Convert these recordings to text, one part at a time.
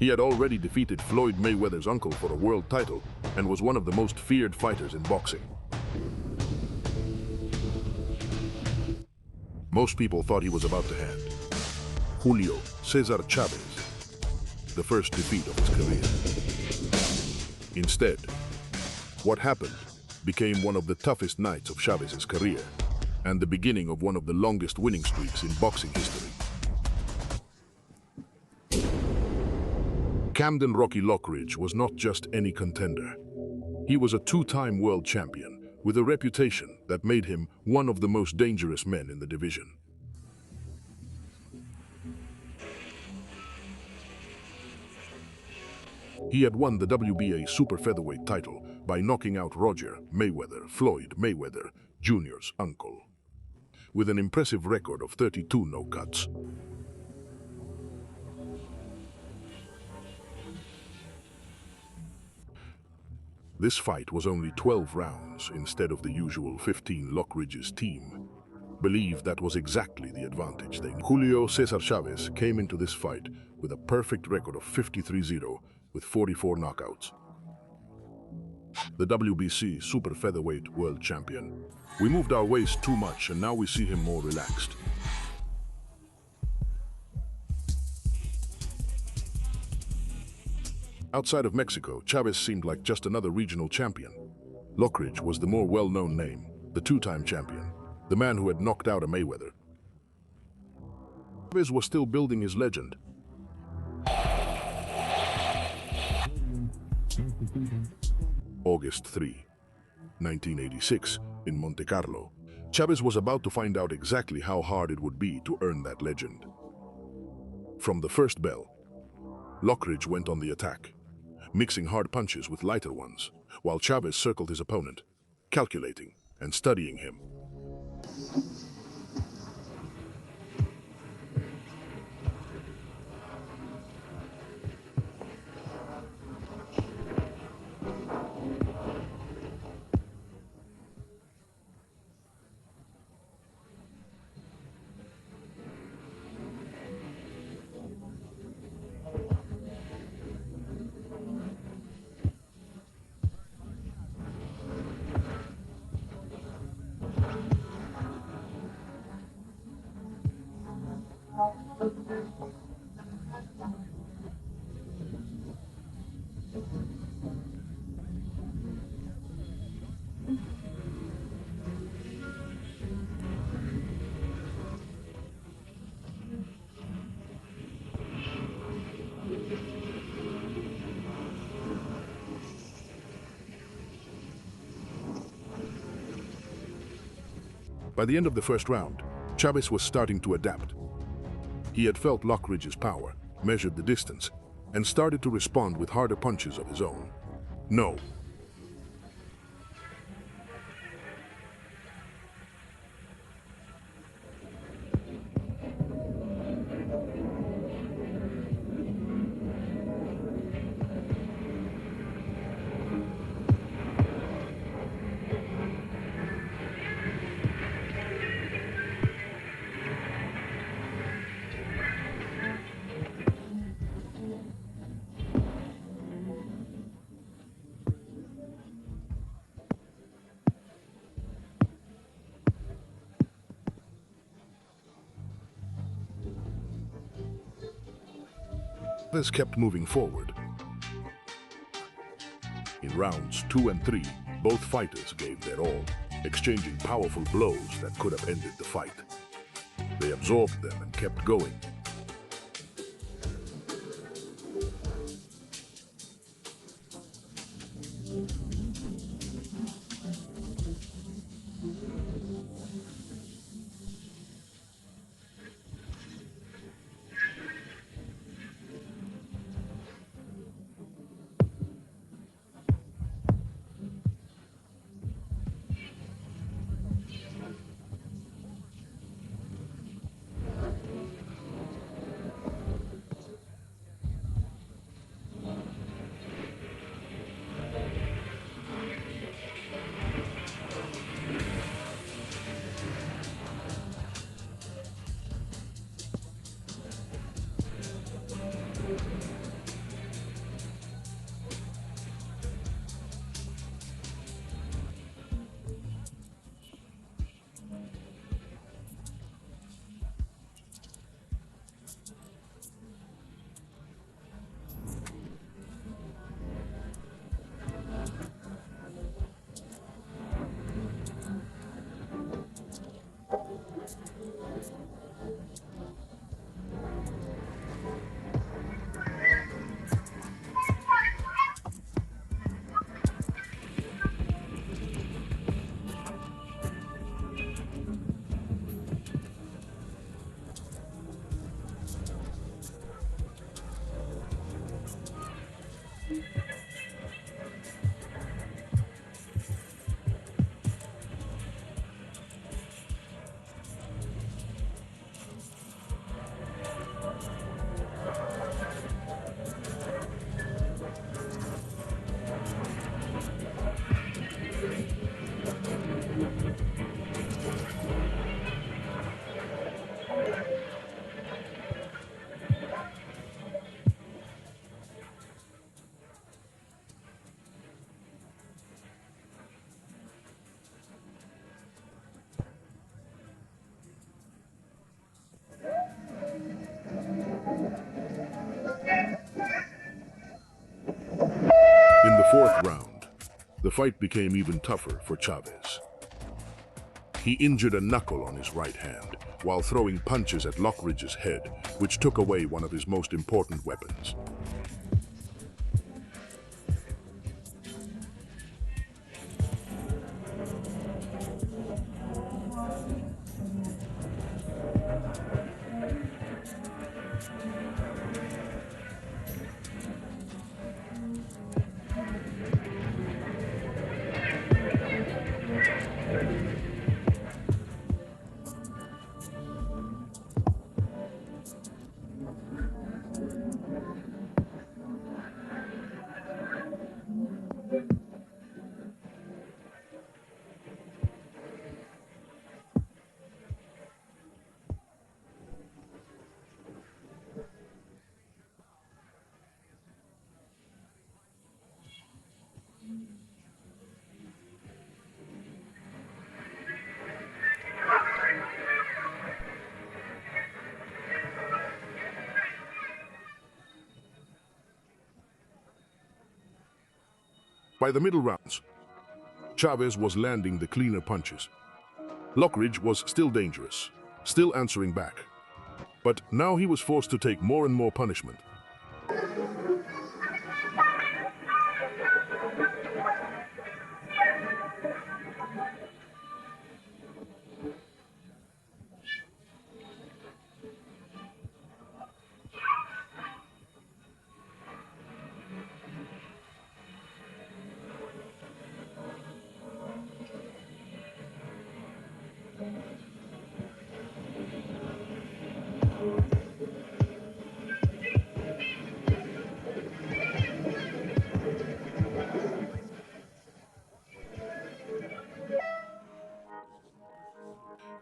He had already defeated Floyd Mayweather's uncle for a world title and was one of the most feared fighters in boxing. Most people thought he was about to hand Julio César Chávez the first defeat of his career. Instead, what happened became one of the toughest nights of Chávez's career and the beginning of one of the longest winning streaks in boxing history. Camden Rocky Lockridge was not just any contender. He was a two-time world champion with a reputation that made him one of the most dangerous men in the division. He had won the WBA super featherweight title by knocking out Roger Mayweather, Floyd Mayweather Jr.'s uncle, with an impressive record of 32 no-cuts. This fight was only 12 rounds instead of the usual 15 Lockridge's team believed that was exactly the advantage they needed. Julio César Chávez came into this fight with a perfect record of 53-0 with 44 knockouts. The WBC super featherweight world champion. We moved our waist too much and now we see him more relaxed. Outside of Mexico, Chávez seemed like just another regional champion. Lockridge was the more well-known name, the two-time champion, the man who had knocked out a Mayweather. Chávez was still building his legend. August 3, 1986, in Monte Carlo, Chávez was about to find out exactly how hard it would be to earn that legend. From the first bell, Lockridge went on the attack, mixing hard punches with lighter ones, while Chávez circled his opponent, calculating and studying him. By the end of the first round, Chávez was starting to adapt. He had felt Lockridge's power, measured the distance, and started to respond with harder punches of his own. No. This kept moving forward. In rounds 2 and 3, both fighters gave their all, exchanging powerful blows that could have ended the fight. They absorbed them and kept going. fourth round, the fight became even tougher for Chávez. He injured a knuckle on his right hand while throwing punches at Lockridge's head, which took away one of his most important weapons. By the middle rounds, Chávez was landing the cleaner punches. Lockridge was still dangerous, still answering back. But now he was forced to take more and more punishment.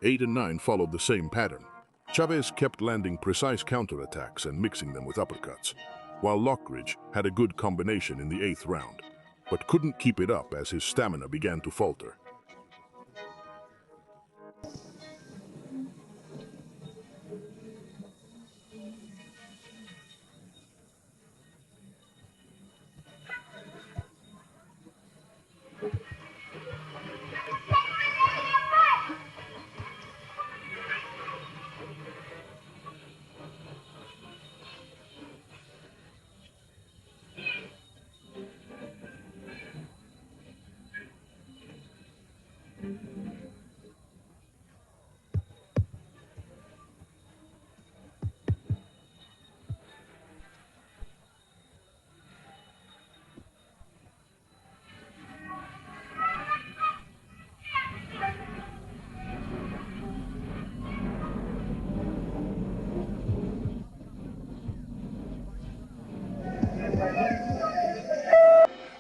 Eight and 9 followed the same pattern. Chávez kept landing precise counterattacks and mixing them with uppercuts, while Lockridge had a good combination in the 8th round, but couldn't keep it up as his stamina began to falter.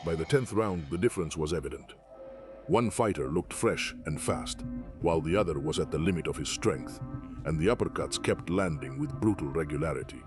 By the 10th round, the difference was evident. One fighter looked fresh and fast, while the other was at the limit of his strength, and the uppercuts kept landing with brutal regularity.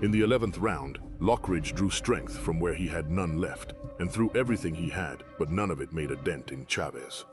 In the 11th round, Lockridge drew strength from where he had none left, and threw everything he had, but none of it made a dent in Chávez.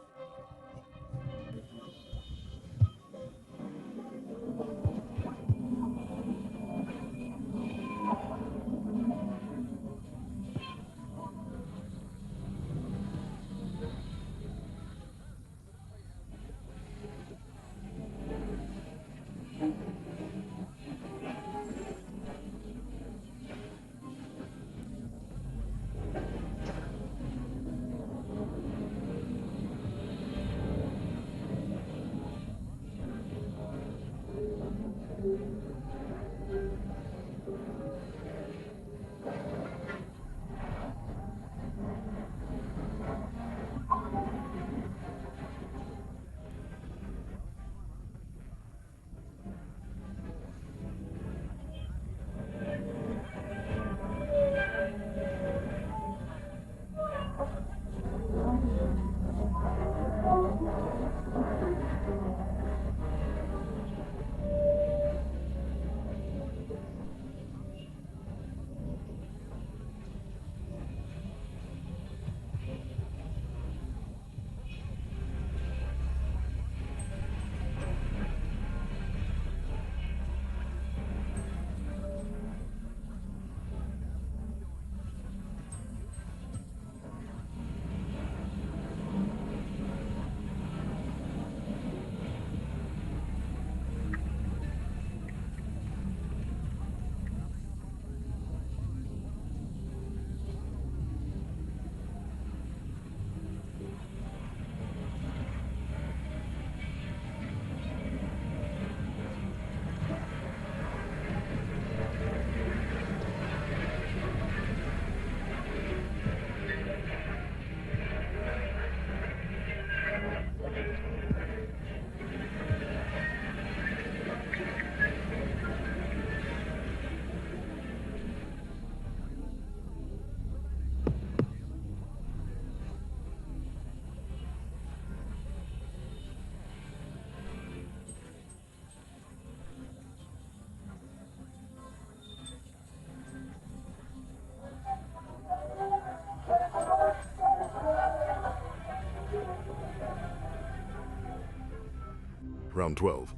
Round 12.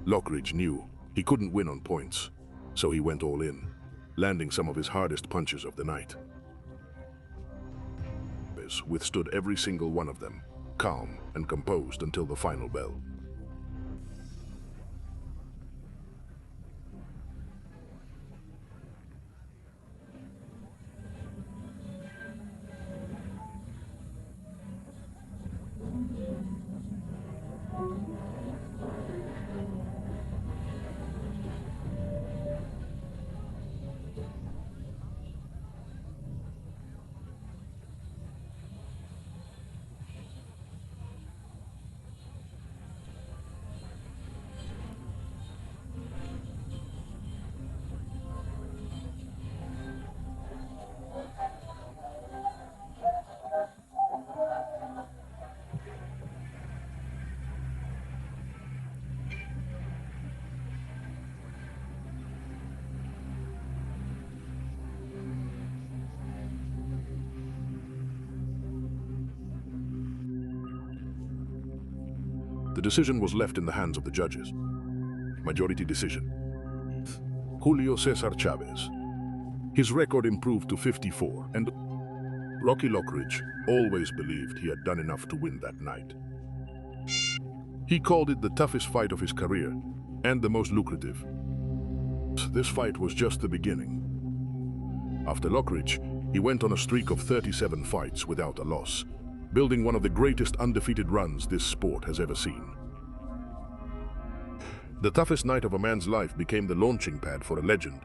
Lockridge knew he couldn't win on points, so he went all in, landing some of his hardest punches of the night. Chávez withstood every single one of them, calm and composed until the final bell. The decision was left in the hands of the judges. Majority decision. Julio César Chávez. His record improved to 54, and Rocky Lockridge always believed he had done enough to win that night. He called it the toughest fight of his career, and the most lucrative. This fight was just the beginning. After Lockridge, he went on a streak of 37 fights without a loss, building one of the greatest undefeated runs this sport has ever seen. The toughest night of a man's life became the launching pad for a legend,